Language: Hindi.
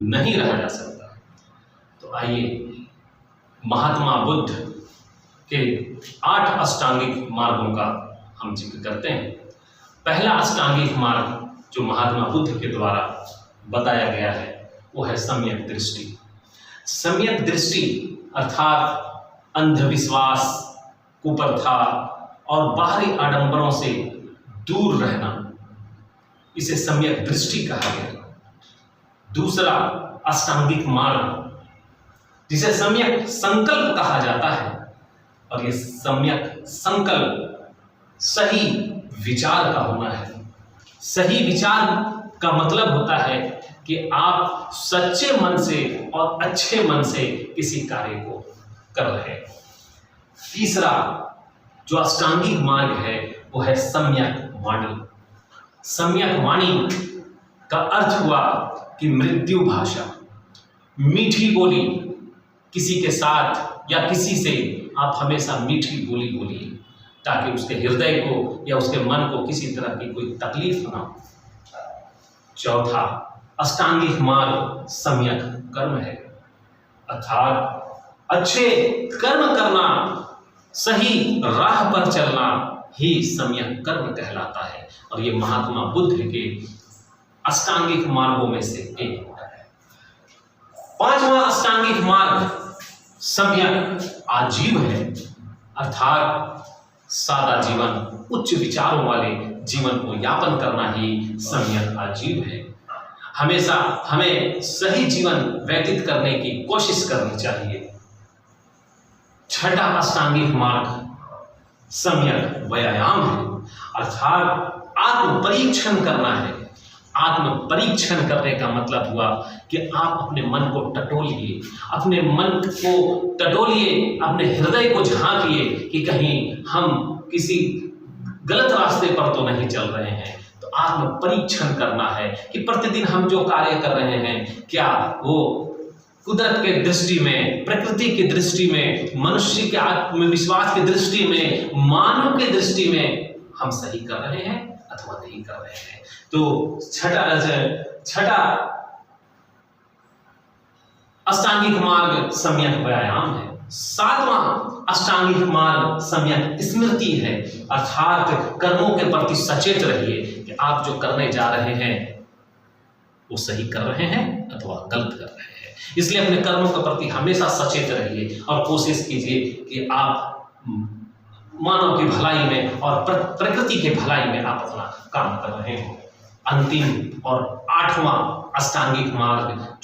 नहीं रहा जा सकता। तो आइए महात्मा बुद्ध के 8 अष्टांगिक मार्गों का हम जिक्र करते हैं। पहला अष्टांगिक मार्ग जो महात्मा बुद्ध के द्वारा बताया गया है वो है सम्यक दृष्टि। सम्यक दृष्टि अर्थात अंधविश्वास, कुप्रथा और बाहरी आडंबरों से दूर रहना, इसे सम्यक दृष्टि कहा गया। दूसरा अष्टांगिक मार्ग जिसे सम्यक संकल्प कहा जाता है, और ये सम्यक संकल्प सही विचार का होना है। सही विचार का मतलब होता है कि आप सच्चे मन से और अच्छे मन से किसी कार्य को कर रहे हैं। तीसरा जो अष्टांगिक मार्ग है वो है सम्यक वाणी। सम्यक वाणी का अर्थ हुआ कि मृत्यु भाषा, मीठी बोली। किसी के साथ या किसी से आप हमेशा मीठी बोली बोलिए ताकि उसके हृदय को या उसके मन को किसी तरह की कोई तकलीफ ना हो। चौथा अष्टांगिक मार्ग सम्यक कर्म है, अर्थात अच्छे कर्म करना, सही राह पर चलना ही सम्यक कर्म कहलाता है। और ये महात्मा बुद्ध के अष्टांगिक मार्गों में से एक होता है। पांचवा अष्टांगिक मार्ग सम्यक आजीव है, अर्थात सादा जीवन, उच्च विचारों वाले जीवन को यापन करना ही सम्यक आजीव है। हमेशा हमें सही जीवन व्यतीत करने की कोशिश करनी चाहिए। छठा अष्टांगिक मार्ग सम्यक व्यायाम है, अर्थात आत्म परीक्षण करना है। आत्म परीक्षण करने का मतलब हुआ कि आप अपने मन को टटोलिए, अपने मन को टटोलिए, अपने हृदय को झांकिए कि कहीं हम किसी गलत रास्ते पर तो नहीं चल रहे हैं। तो आत्म परीक्षण करना है कि प्रतिदिन हम जो कार्य कर रहे हैं क्या वो कुदरत के दृष्टि में, प्रकृति की दृष्टि में, मनुष्य के आत्मविश्वास की दृष्टि में, मानव की दृष्टि में हम सही कर रहे हैं अथवा नहीं कर रहे हैं। तो छठा अष्टांगिक मार्ग सम्यक व्यायाम है। सातवां अष्टांगिक मार्ग सम्यक स्मृति है, अर्थात कर्मों के प्रति सचेत रहिए कि आप जो करने जा रहे हैं वो सही कर रहे हैं अथवा गलत कर रहे हैं। इसलिए अपने कर्मों के प्रति हमेशा सचेत रहिए और कोशिश कीजिए कि आप मानव की भलाई में और प्रकृति के भलाई में आप अपना काम कर रहे हो। अंतिम और 8वां अष्टांगिक मार्ग जो